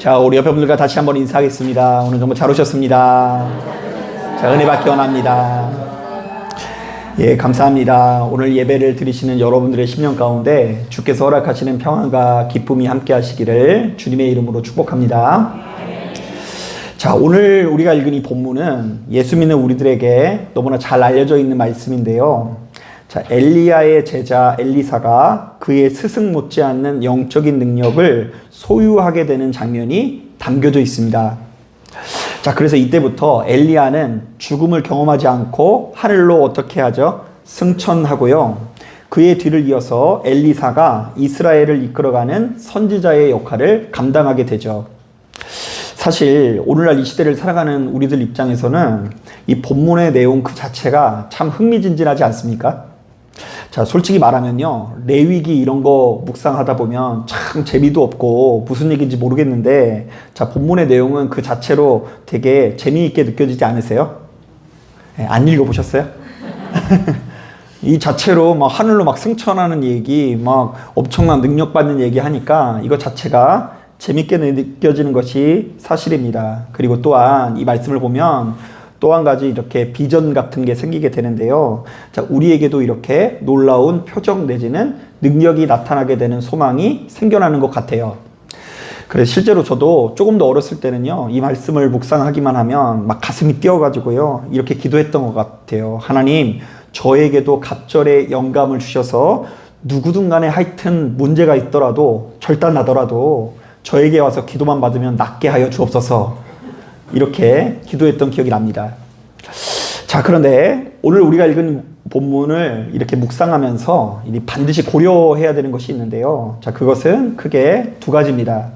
자, 우리 옆에 분들과 다시 한번 인사하겠습니다. 오늘 정말 잘 오셨습니다. 자, 은혜 받기 원합니다. 예, 감사합니다. 오늘 예배를 드리시는 여러분들의 심령 가운데 주께서 허락하시는 평안과 기쁨이 함께 하시기를 주님의 이름으로 축복합니다. 자, 오늘 우리가 읽은 이 본문은 예수 믿는 우리들에게 너무나 잘 알려져 있는 말씀인데요. 자, 엘리야의 제자 엘리사가 그의 스승 못지않는 영적인 능력을 소유하게 되는 장면이 담겨져 있습니다. 자, 그래서 이때부터 엘리야는 죽음을 경험하지 않고 하늘로 어떻게 하죠? 승천하고요. 그의 뒤를 이어서 엘리사가 이스라엘을 이끌어가는 선지자의 역할을 감당하게 되죠. 사실 오늘날 이 시대를 살아가는 우리들 입장에서는 이 본문의 내용 그 자체가 참 흥미진진하지 않습니까? 자, 솔직히 말하면요, 레위기 이런 거 묵상하다 보면 참 재미도 없고 무슨 얘기인지 모르겠는데, 자, 본문의 내용은 그 자체로 되게 재미있게 느껴지지 않으세요? 네, 안 읽어보셨어요? 이 자체로 막 하늘로 막 승천하는 얘기, 막 엄청난 능력 받는 얘기 하니까 이거 자체가 재밌게 느껴지는 것이 사실입니다. 그리고 또한 이 말씀을 보면 또 한 가지 이렇게 비전 같은 게 생기게 되는데요. 자, 우리에게도 이렇게 놀라운 표적 내지는 능력이 나타나게 되는 소망이 생겨나는 것 같아요. 그래서 실제로 저도 조금 더 어렸을 때는요, 이 말씀을 묵상하기만 하면 막 가슴이 뛰어가지고요, 이렇게 기도했던 것 같아요. 하나님, 저에게도 갑절의 영감을 주셔서 누구든 간에 하여튼 문제가 있더라도 절단나더라도 저에게 와서 기도만 받으면 낫게 하여 주옵소서. 이렇게 기도했던 기억이 납니다. 자, 그런데 오늘 우리가 읽은 본문을 이렇게 묵상하면서 반드시 고려해야 되는 것이 있는데요. 자, 그것은 크게 두 가지입니다.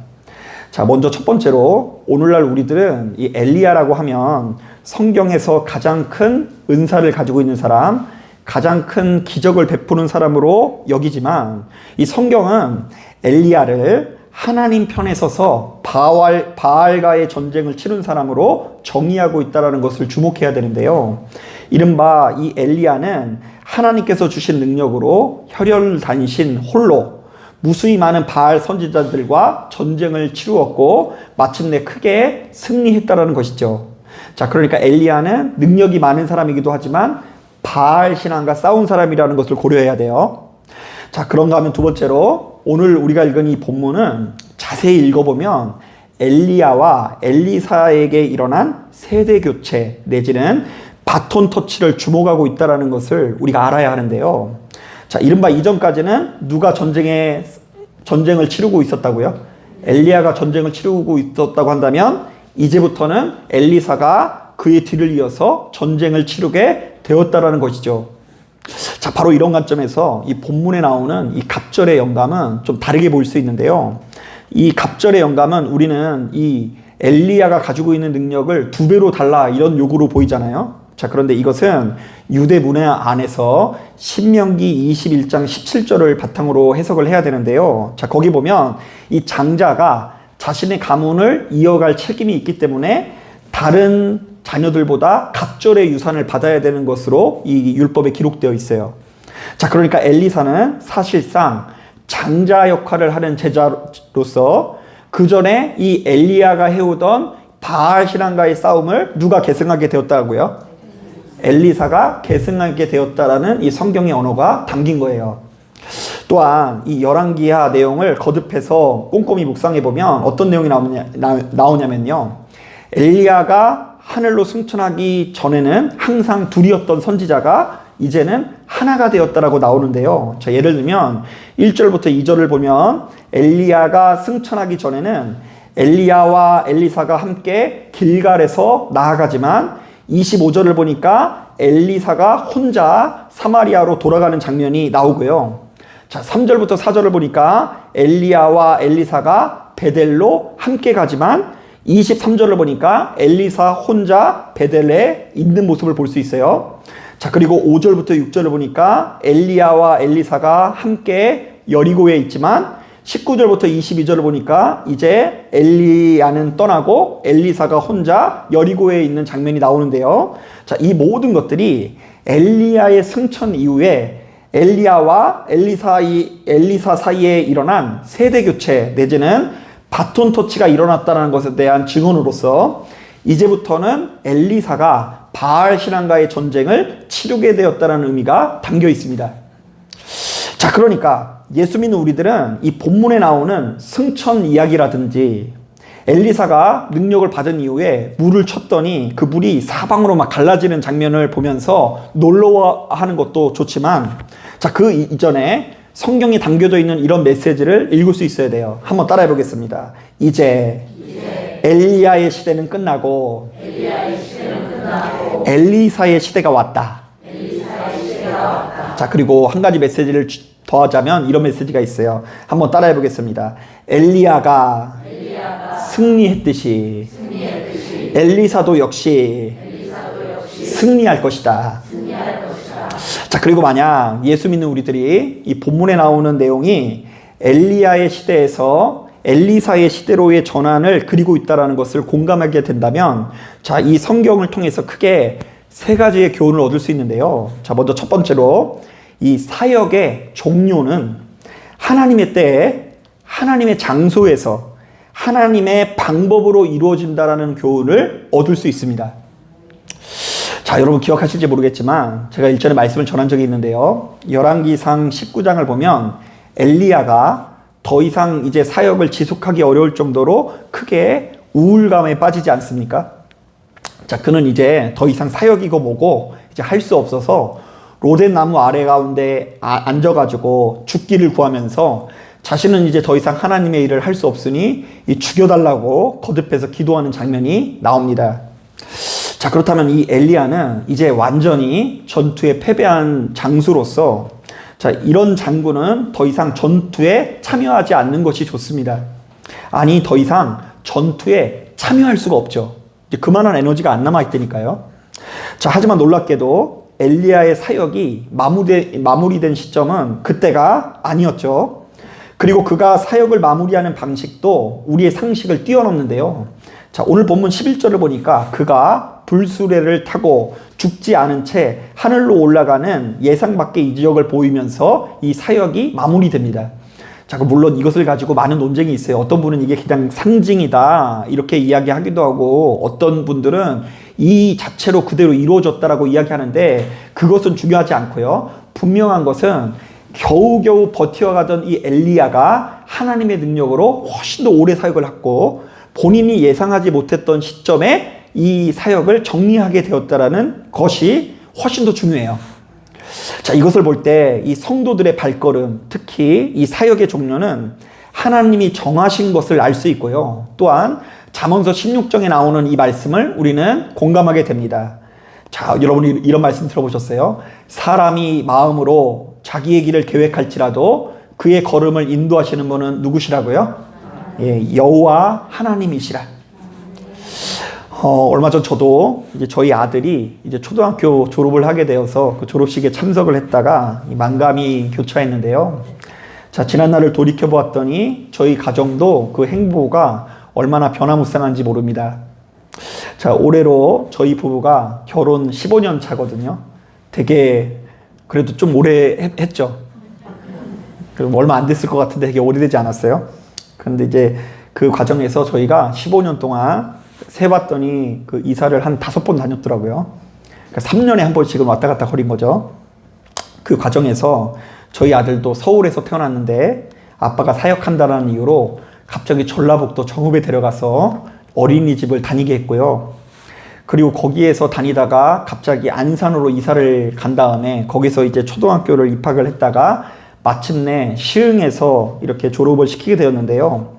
자, 먼저 첫 번째로 오늘날 우리들은 이 엘리야라고 하면 성경에서 가장 큰 은사를 가지고 있는 사람, 가장 큰 기적을 베푸는 사람으로 여기지만 이 성경은 엘리야를 하나님 편에 서서 바알과의 전쟁을 치른 사람으로 정의하고 있다는 것을 주목해야 되는데요. 이른바 이 엘리야는 하나님께서 주신 능력으로 혈혈 단신 홀로 무수히 많은 바알 선지자들과 전쟁을 치루었고 마침내 크게 승리했다는 것이죠. 자, 그러니까 엘리야는 능력이 많은 사람이기도 하지만 바알 신앙과 싸운 사람이라는 것을 고려해야 돼요. 자, 그런가 하면 두 번째로 오늘 우리가 읽은 이 본문은 자세히 읽어보면 엘리야와 엘리사에게 일어난 세대 교체 내지는 바톤 터치를 주목하고 있다는 것을 우리가 알아야 하는데요. 자, 이른바 이전까지는 누가 전쟁을 치르고 있었다고요? 엘리야가 전쟁을 치르고 있었다고 한다면 이제부터는 엘리사가 그의 뒤를 이어서 전쟁을 치르게 되었다는 것이죠. 자, 바로 이런 관점에서 이 본문에 나오는 이 갑절의 영감은 좀 다르게 보일 수 있는데요. 이 갑절의 영감은 우리는 이 엘리야가 가지고 있는 능력을 2배로 달라 이런 요구로 보이잖아요. 자, 그런데 이것은 유대 문화 안에서 신명기 21장 17절을 바탕으로 해석을 해야 되는데요. 자, 거기 보면 이 장자가 자신의 가문을 이어갈 책임이 있기 때문에 다른 자녀들보다 갑절의 유산을 받아야 되는 것으로 이 율법에 기록되어 있어요. 자, 그러니까 엘리사는 사실상 장자 역할을 하는 제자로서 그 전에 이 엘리야가 해오던 바알 신앙과의 싸움을 누가 계승하게 되었다고요? 엘리사가 계승하게 되었다라는 이 성경의 언어가 담긴 거예요. 또한 이 열왕기하 내용을 거듭해서 꼼꼼히 묵상해 보면 어떤 내용이 나오냐면요. 엘리야가 하늘로 승천하기 전에는 항상 둘이었던 선지자가 이제는 하나가 되었다라고 나오는데요. 자, 예를 들면 1절부터 2절을 보면 엘리야가 승천하기 전에는 엘리야와 엘리사가 함께 길갈에서 나아가지만 25절을 보니까 엘리사가 혼자 사마리아로 돌아가는 장면이 나오고요. 자, 3절부터 4절을 보니까 엘리야와 엘리사가 베델로 함께 가지만 23절을 보니까 엘리사 혼자 베델에 있는 모습을 볼 수 있어요. 자, 그리고 5절부터 6절을 보니까 엘리야와 엘리사가 함께 여리고에 있지만 19절부터 22절을 보니까 이제 엘리야는 떠나고 엘리사가 혼자 여리고에 있는 장면이 나오는데요. 자, 이 모든 것들이 엘리야의 승천 이후에 엘리야와 엘리사 사이에 일어난 세대 교체 내지는 바톤 터치가 일어났다는 것에 대한 증언으로서 이제부터는 엘리사가 바알 신앙과의 전쟁을 치르게 되었다는 의미가 담겨 있습니다. 자, 그러니까 예수 믿는 우리들은 이 본문에 나오는 승천 이야기라든지 엘리사가 능력을 받은 이후에 물을 쳤더니 그 물이 사방으로 막 갈라지는 장면을 보면서 놀라워하는 것도 좋지만, 자, 그 이전에 성경에 담겨져 있는 이런 메시지를 읽을 수 있어야 돼요. 한번 따라해 보겠습니다. 이제 엘리야의 시대는 끝나고 엘리사의 시대가 왔다. 자, 그리고 한 가지 메시지를 더하자면 이런 메시지가 있어요. 한번 따라해 보겠습니다. 엘리야가 승리했듯이 엘리사도 역시 승리할 것이다. 자, 그리고 만약 예수 믿는 우리들이 이 본문에 나오는 내용이 엘리야의 시대에서 엘리사의 시대로의 전환을 그리고 있다는 것을 공감하게 된다면, 자, 이 성경을 통해서 크게 세 가지의 교훈을 얻을 수 있는데요. 자, 먼저 첫 번째로 이 사역의 종료는 하나님의 때에 하나님의 장소에서 하나님의 방법으로 이루어진다라는 교훈을 얻을 수 있습니다. 자, 여러분 기억하실지 모르겠지만 제가 일전에 말씀을 전한 적이 있는데요. 열왕기상 19장을 보면 엘리야가 더 이상 이제 사역을 지속하기 어려울 정도로 크게 우울감에 빠지지 않습니까? 자, 그는 이제 더 이상 사역이고 뭐고 이제 할 수 없어서 로덴 나무 아래 가운데 앉아가지고 죽기를 구하면서 자신은 이제 더 이상 하나님의 일을 할 수 없으니 죽여달라고 거듭해서 기도하는 장면이 나옵니다. 자, 그렇다면 이 엘리야는 이제 완전히 전투에 패배한 장수로서, 자, 이런 장군은 더 이상 전투에 참여하지 않는 것이 좋습니다. 아니, 더 이상 전투에 참여할 수가 없죠. 이제 그만한 에너지가 안 남아있다니까요. 자, 하지만 놀랍게도 엘리야의 사역이 마무리된 시점은 그때가 아니었죠. 그리고 그가 사역을 마무리하는 방식도 우리의 상식을 뛰어넘는데요. 자, 오늘 본문 11절을 보니까 그가 불수레를 타고 죽지 않은 채 하늘로 올라가는 예상 밖의 이적을 보이면서 이 사역이 마무리됩니다. 자, 물론 이것을 가지고 많은 논쟁이 있어요. 어떤 분은 이게 그냥 상징이다 이렇게 이야기하기도 하고, 어떤 분들은 이 자체로 그대로 이루어졌다라고 이야기하는데 그것은 중요하지 않고요. 분명한 것은 겨우겨우 버텨가던 이 엘리야가 하나님의 능력으로 훨씬 더 오래 사역을 했고 본인이 예상하지 못했던 시점에 이 사역을 정리하게 되었다라는 것이 훨씬 더 중요해요. 자, 이것을 볼 때 이 성도들의 발걸음, 특히 이 사역의 종료는 하나님이 정하신 것을 알 수 있고요. 또한 잠언서 16장에 나오는 이 말씀을 우리는 공감하게 됩니다. 자, 여러분이 이런 말씀 들어보셨어요? 사람이 마음으로 자기의 길을 계획할지라도 그의 걸음을 인도하시는 분은 누구시라고요? 예, 여호와 하나님이시라. 얼마 전 저도 이제 저희 아들이 이제 초등학교 졸업을 하게 되어서 그 졸업식에 참석을 했다가 만감이 교차했는데요. 자, 지난날을 돌이켜 보았더니 저희 가정도 그 행보가 얼마나 변화무쌍한지 모릅니다. 자, 올해로 저희 부부가 결혼 15년 차거든요. 되게 그래도 좀 오래 했죠. 얼마 안 됐을 것 같은데 되게 오래되지 않았어요? 그런데 이제 그 과정에서 저희가 15년 동안 세봤더니 그 이사를 한 5번 다녔더라고요. 그러니까 3년에 한 번씩은 왔다 갔다 거린 거죠. 그 과정에서 저희 아들도 서울에서 태어났는데 아빠가 사역한다는 이유로 갑자기 전라북도 정읍에 데려가서 어린이집을 다니게 했고요. 그리고 거기에서 다니다가 갑자기 안산으로 이사를 간 다음에 거기서 이제 초등학교를 입학을 했다가 마침내 시흥에서 이렇게 졸업을 시키게 되었는데요.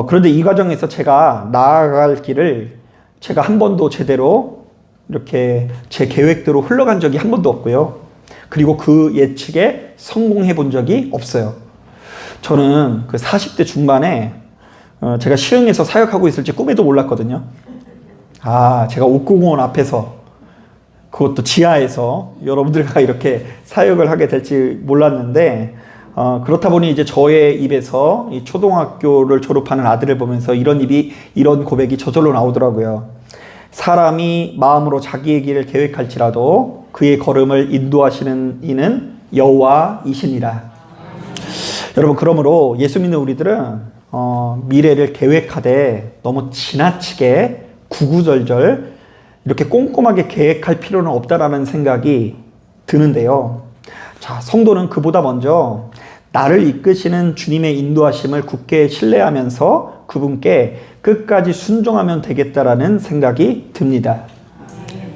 그런데 이 과정에서 제가 나아갈 길을 제가 한 번도 제대로 이렇게 제 계획대로 흘러간 적이 한 번도 없고요. 그리고 그 예측에 성공해 본 적이 없어요. 저는 그 40대 중반에 제가 시흥에서 사역하고 있을지 꿈에도 몰랐거든요. 제가 옥구공원 앞에서, 그것도 지하에서 여러분들과 이렇게 사역을 하게 될지 몰랐는데, 그렇다 보니 이제 저의 입에서 이 초등학교를 졸업하는 아들을 보면서 이런 고백이 저절로 나오더라고요. 사람이 마음으로 자기의 길을 계획할지라도 그의 걸음을 인도하시는 이는 여호와이시니라. 여러분, 그러므로 예수 믿는 우리들은 미래를 계획하되 너무 지나치게 구구절절 이렇게 꼼꼼하게 계획할 필요는 없다라는 생각이 드는데요. 자, 성도는 그보다 먼저 나를 이끄시는 주님의 인도하심을 굳게 신뢰하면서 그분께 끝까지 순종하면 되겠다라는 생각이 듭니다.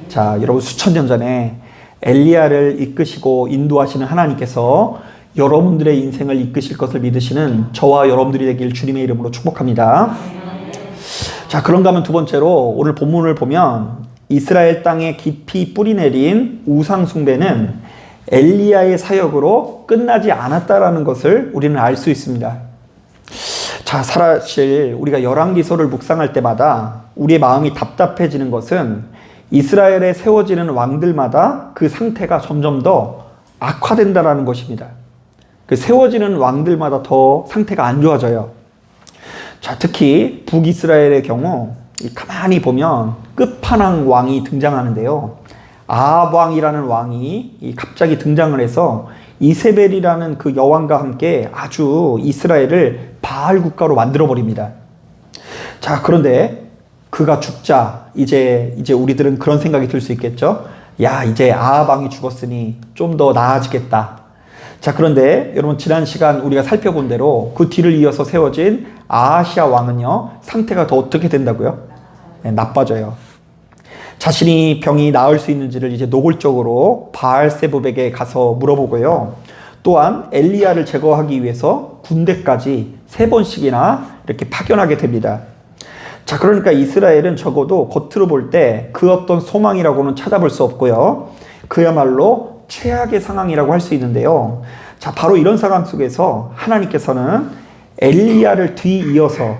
자, 여러분, 수천 년 전에 엘리야를 이끄시고 인도하시는 하나님께서 여러분들의 인생을 이끄실 것을 믿으시는 저와 여러분들이 되길 주님의 이름으로 축복합니다. 자, 그런가 하면 두 번째로 오늘 본문을 보면 이스라엘 땅에 깊이 뿌리내린 우상 숭배는 엘리야의 사역으로 끝나지 않았다라는 것을 우리는 알 수 있습니다. 자, 사실 우리가 열왕기서를 묵상할 때마다 우리의 마음이 답답해지는 것은 이스라엘에 세워지는 왕들마다 그 상태가 점점 더 악화된다라는 것입니다. 그 세워지는 왕들마다 더 상태가 안 좋아져요. 자, 특히 북이스라엘의 경우 가만히 보면 끝판왕 왕이 등장하는데요. 아합 왕이라는 왕이 갑자기 등장을 해서 이세벨이라는 그 여왕과 함께 아주 이스라엘을 바알 국가로 만들어 버립니다. 자, 그런데 그가 죽자 이제 우리들은 그런 생각이 들 수 있겠죠. 야, 이제 아합 왕이 죽었으니 좀 더 나아지겠다. 자, 그런데 여러분, 지난 시간 우리가 살펴본 대로 그 뒤를 이어서 세워진 아하시아 왕은요, 상태가 더 어떻게 된다고요? 네, 나빠져요. 자신이 병이 나을 수 있는지를 이제 노골적으로 바알세붑에게 가서 물어보고요. 또한 엘리야를 제거하기 위해서 군대까지 3번씩이나 이렇게 파견하게 됩니다. 자, 그러니까 이스라엘은 적어도 겉으로 볼 때 그 어떤 소망이라고는 찾아볼 수 없고요. 그야말로 최악의 상황이라고 할 수 있는데요. 자, 바로 이런 상황 속에서 하나님께서는 엘리야를 뒤이어서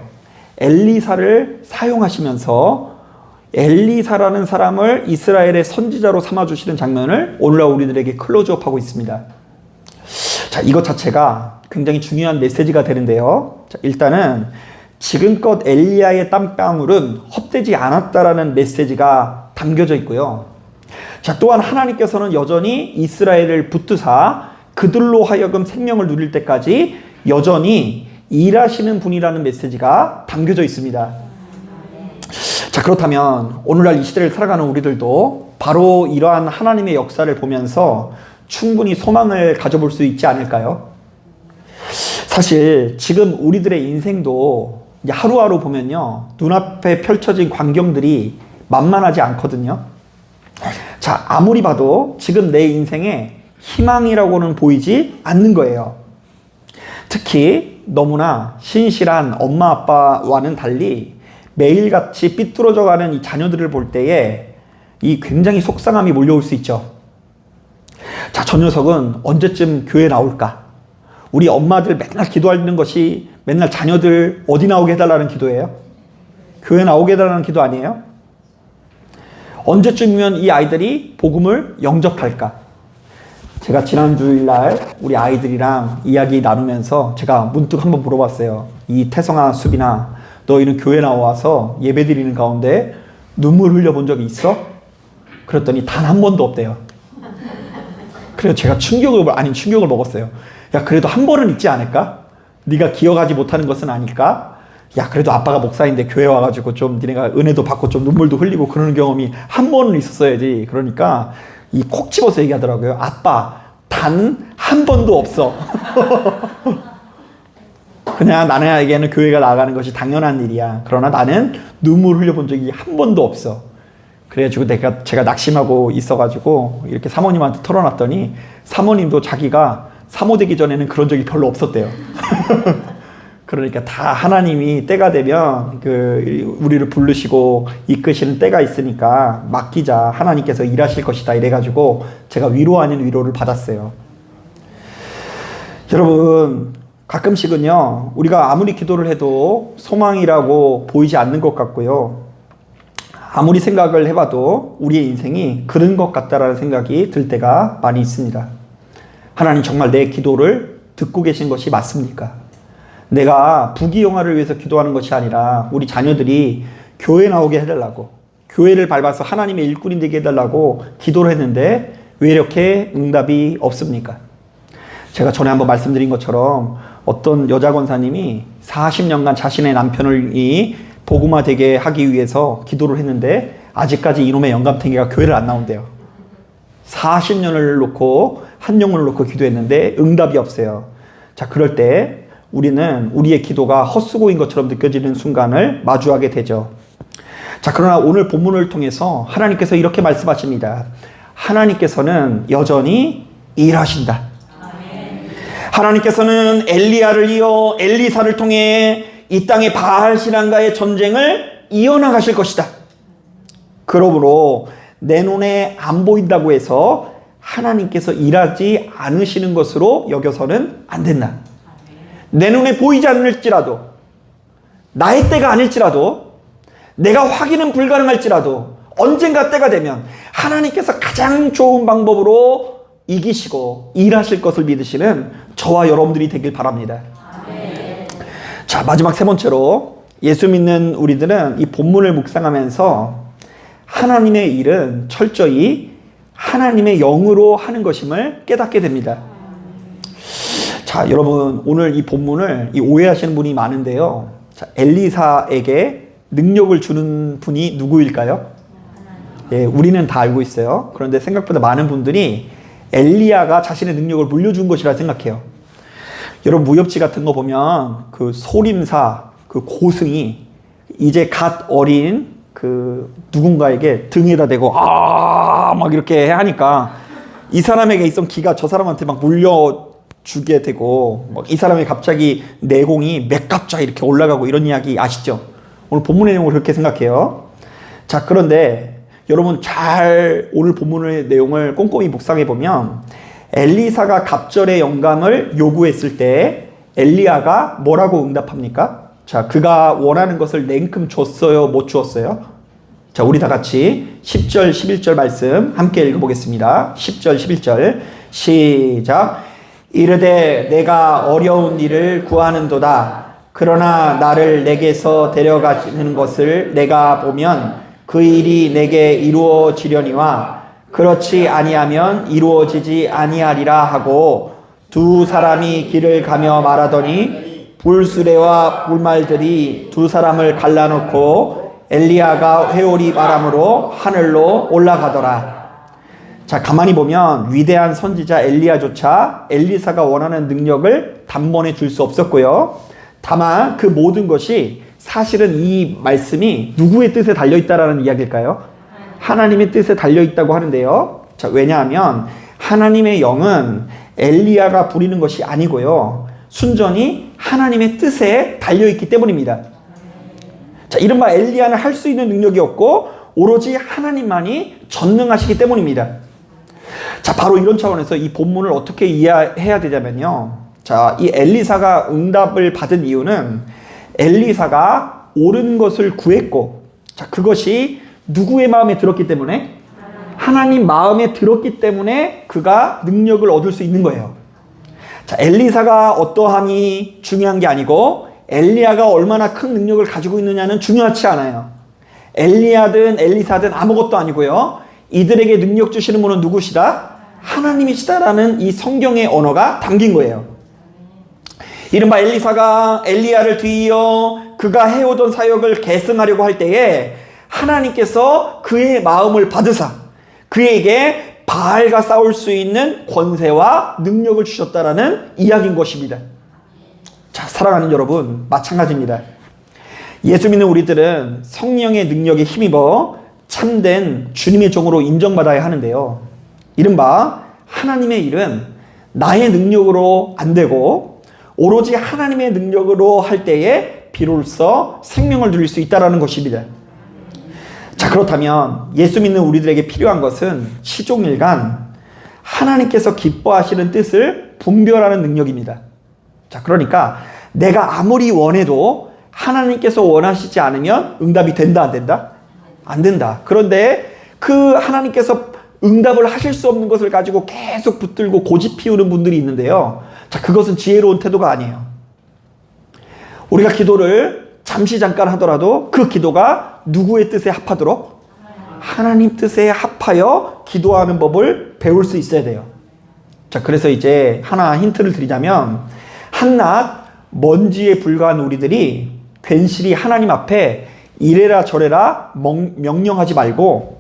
엘리사를 사용하시면서 엘리사라는 사람을 이스라엘의 선지자로 삼아주시는 장면을 오늘날 우리들에게 클로즈업하고 있습니다. 자, 이것 자체가 굉장히 중요한 메시지가 되는데요. 자, 일단은 지금껏 엘리야의 땀방울은 헛되지 않았다라는 메시지가 담겨져 있고요. 자, 또한 하나님께서는 여전히 이스라엘을 붙드사 그들로 하여금 생명을 누릴 때까지 여전히 일하시는 분이라는 메시지가 담겨져 있습니다. 자, 그렇다면 오늘날 이 시대를 살아가는 우리들도 바로 이러한 하나님의 역사를 보면서 충분히 소망을 가져볼 수 있지 않을까요? 사실 지금 우리들의 인생도 하루하루 보면요, 눈앞에 펼쳐진 광경들이 만만하지 않거든요. 자, 아무리 봐도 지금 내 인생에 희망이라고는 보이지 않는 거예요. 특히 너무나 신실한 엄마 아빠와는 달리 매일같이 삐뚤어져가는 이 자녀들을 볼 때에 이 굉장히 속상함이 몰려올 수 있죠. 자, 저 녀석은 언제쯤 교회 나올까? 우리 엄마들 맨날 기도하는 것이 맨날 자녀들 어디 나오게 해달라는 기도예요? 교회 나오게 해달라는 기도 아니에요? 언제쯤이면 이 아이들이 복음을 영접할까? 제가 지난 주일날 우리 아이들이랑 이야기 나누면서 제가 문득 한번 물어봤어요. 이 태성아, 수빈아, 너희는 교회 나와서 예배 드리는 가운데 눈물 흘려본 적이 있어? 그랬더니 단 한 번도 없대요. 그래서 제가 충격을 먹었어요. 야, 그래도 한 번은 있지 않을까? 네가 기억하지 못하는 것은 아닐까? 야, 그래도 아빠가 목사인데 교회 와가지고 좀 니네가 은혜도 받고 좀 눈물도 흘리고 그러는 경험이 한 번은 있었어야지. 그러니까 이 콕 집어서 얘기하더라고요. 아빠, 단 한 번도 없어. 그냥 나에게는 교회가 나가는 것이 당연한 일이야. 그러나 나는 눈물 흘려본 적이 한 번도 없어. 그래가지고 제가 낙심하고 있어가지고 이렇게 사모님한테 털어놨더니 사모님도 자기가 사모 되기 전에는 그런 적이 별로 없었대요. 그러니까 다 하나님이 때가 되면 우리를 부르시고 이끄시는 때가 있으니까 맡기자. 하나님께서 일하실 것이다. 이래가지고 제가 위로 아닌 위로를 받았어요. 여러분, 가끔씩은요, 우리가 아무리 기도를 해도 소망이라고 보이지 않는 것 같고요. 아무리 생각을 해봐도 우리의 인생이 그런 것 같다라는 생각이 들 때가 많이 있습니다. 하나님, 정말 내 기도를 듣고 계신 것이 맞습니까? 내가 부귀영화를 위해서 기도하는 것이 아니라 우리 자녀들이 교회 나오게 해달라고, 교회를 밟아서 하나님의 일꾼이 되게 해달라고 기도를 했는데 왜 이렇게 응답이 없습니까? 제가 전에 한번 말씀드린 것처럼 어떤 여자 권사님이 40년간 자신의 남편을 복음화되게 하기 위해서 기도를 했는데 아직까지 이놈의 영감탱이가 교회를 안 나온대요. 40년을 놓고 한 영혼을 놓고 기도했는데 응답이 없어요. 자, 그럴 때 우리는 우리의 기도가 헛수고인 것처럼 느껴지는 순간을 마주하게 되죠. 자, 그러나 오늘 본문을 통해서 하나님께서 이렇게 말씀하십니다. 하나님께서는 여전히 일하신다. 하나님께서는 엘리야를 이어 엘리사를 통해 이 땅의 바알 신앙과의 전쟁을 이어나가실 것이다. 그러므로 내 눈에 안 보인다고 해서 하나님께서 일하지 않으시는 것으로 여겨서는 안 된다. 내 눈에 보이지 않을지라도, 나의 때가 아닐지라도, 내가 확인은 불가능할지라도 언젠가 때가 되면 하나님께서 가장 좋은 방법으로 이기시고 일하실 것을 믿으시는 저와 여러분들이 되길 바랍니다. 자, 마지막 세 번째로 예수 믿는 우리들은 이 본문을 묵상하면서 하나님의 일은 철저히 하나님의 영으로 하는 것임을 깨닫게 됩니다. 자, 여러분, 오늘 이 본문을 오해하시는 분이 많은데요. 자, 엘리사에게 능력을 주는 분이 누구일까요? 예, 우리는 다 알고 있어요. 그런데 생각보다 많은 분들이 엘리야가 자신의 능력을 물려준 것이라 생각해요. 여러분, 무협지 같은 거 보면 그 소림사, 그 고승이 이제 갓 어린 그 누군가에게 등에다 대고 막 이렇게 하니까 이 사람에게 있던 기가 저 사람한테 막 물려주게 되고 막 이 사람이 갑자기 내공이 맥갑자 이렇게 올라가고 이런 이야기 아시죠? 오늘 본문의 내용을 그렇게 생각해요. 자, 그런데 여러분 잘 오늘 본문의 내용을 꼼꼼히 묵상해 보면 엘리사가 갑절의 영감을 요구했을 때 엘리야가 뭐라고 응답합니까? 자, 그가 원하는 것을 냉큼 줬어요? 못 주었어요? 자, 우리 다 같이 10절, 11절 말씀 함께 읽어보겠습니다. 10절, 11절 시작. 이르되 내가 어려운 일을 구하는도다. 그러나 나를 내게서 데려가시는 것을 내가 보면 그 일이 내게 이루어지려니와 그렇지 아니하면 이루어지지 아니하리라 하고 두 사람이 길을 가며 말하더니 불수레와 불말들이 두 사람을 갈라놓고 엘리야가 회오리 바람으로 하늘로 올라가더라. 자, 가만히 보면 위대한 선지자 엘리야조차 엘리사가 원하는 능력을 단번에 줄 수 없었고요. 다만 그 모든 것이 사실은 이 말씀이 누구의 뜻에 달려있다라는 이야기일까요? 하나님의 뜻에 달려있다고 하는데요. 자, 왜냐하면 하나님의 영은 엘리야가 부리는 것이 아니고요. 순전히 하나님의 뜻에 달려있기 때문입니다. 자, 이른바 엘리야는 할 수 있는 능력이 없고 오로지 하나님만이 전능하시기 때문입니다. 자, 바로 이런 차원에서 이 본문을 어떻게 이해해야 되냐면요. 자, 이 엘리사가 응답을 받은 이유는 엘리사가 옳은 것을 구했고, 자, 그것이 누구의 마음에 들었기 때문에? 하나님 마음에 들었기 때문에 그가 능력을 얻을 수 있는 거예요. 자, 엘리사가 어떠함이 중요한 게 아니고 엘리야가 얼마나 큰 능력을 가지고 있느냐는 중요하지 않아요. 엘리야든 엘리사든 아무것도 아니고요. 이들에게 능력 주시는 분은 누구시다? 하나님이시다라는 이 성경의 언어가 담긴 거예요. 이른바 엘리사가 엘리야를 뒤이어 그가 해오던 사역을 계승하려고 할 때에 하나님께서 그의 마음을 받으사 그에게 바알과 싸울 수 있는 권세와 능력을 주셨다라는 이야기인 것입니다. 자, 사랑하는 여러분, 마찬가지입니다. 예수 믿는 우리들은 성령의 능력에 힘입어 참된 주님의 종으로 인정받아야 하는데요. 이른바 하나님의 일은 나의 능력으로 안 되고 오로지 하나님의 능력으로 할 때에 비로소 생명을 누릴 수 있다는 것입니다. 자, 그렇다면 예수 믿는 우리들에게 필요한 것은 시종일관 하나님께서 기뻐하시는 뜻을 분별하는 능력입니다. 자, 그러니까 내가 아무리 원해도 하나님께서 원하시지 않으면 응답이 된다, 안 된다? 안 된다. 그런데 그 하나님께서 응답을 하실 수 없는 것을 가지고 계속 붙들고 고집 피우는 분들이 있는데요. 자, 그것은 지혜로운 태도가 아니에요. 우리가 기도를 잠시 잠깐 하더라도 그 기도가 누구의 뜻에 합하도록? 하나님 뜻에 합하여 기도하는 법을 배울 수 있어야 돼요. 자, 그래서 이제 하나 힌트를 드리자면 한낱 먼지에 불과한 우리들이 괜시리 하나님 앞에 이래라 저래라 명령하지 말고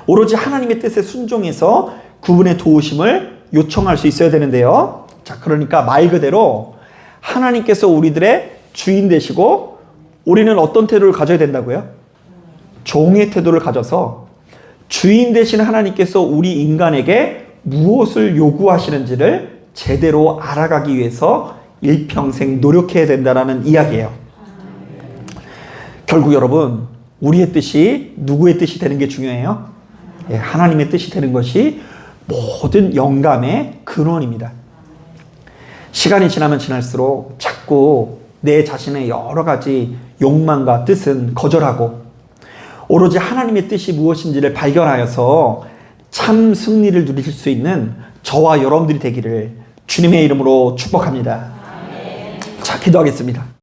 오로지 하나님의 뜻에 순종해서 그분의 도우심을 요청할 수 있어야 되는데요. 자, 그러니까 말 그대로 하나님께서 우리들의 주인 되시고 우리는 어떤 태도를 가져야 된다고요? 종의 태도를 가져서 주인 되신 하나님께서 우리 인간에게 무엇을 요구하시는지를 제대로 알아가기 위해서 일평생 노력해야 된다는 이야기예요. 결국 여러분, 우리의 뜻이 누구의 뜻이 되는 게 중요해요? 하나님의 뜻이 되는 것이 모든 영감의 근원입니다. 시간이 지나면 지날수록 자꾸 내 자신의 여러 가지 욕망과 뜻은 거절하고 오로지 하나님의 뜻이 무엇인지를 발견하여서 참 승리를 누리실 수 있는 저와 여러분들이 되기를 주님의 이름으로 축복합니다. 자, 기도하겠습니다.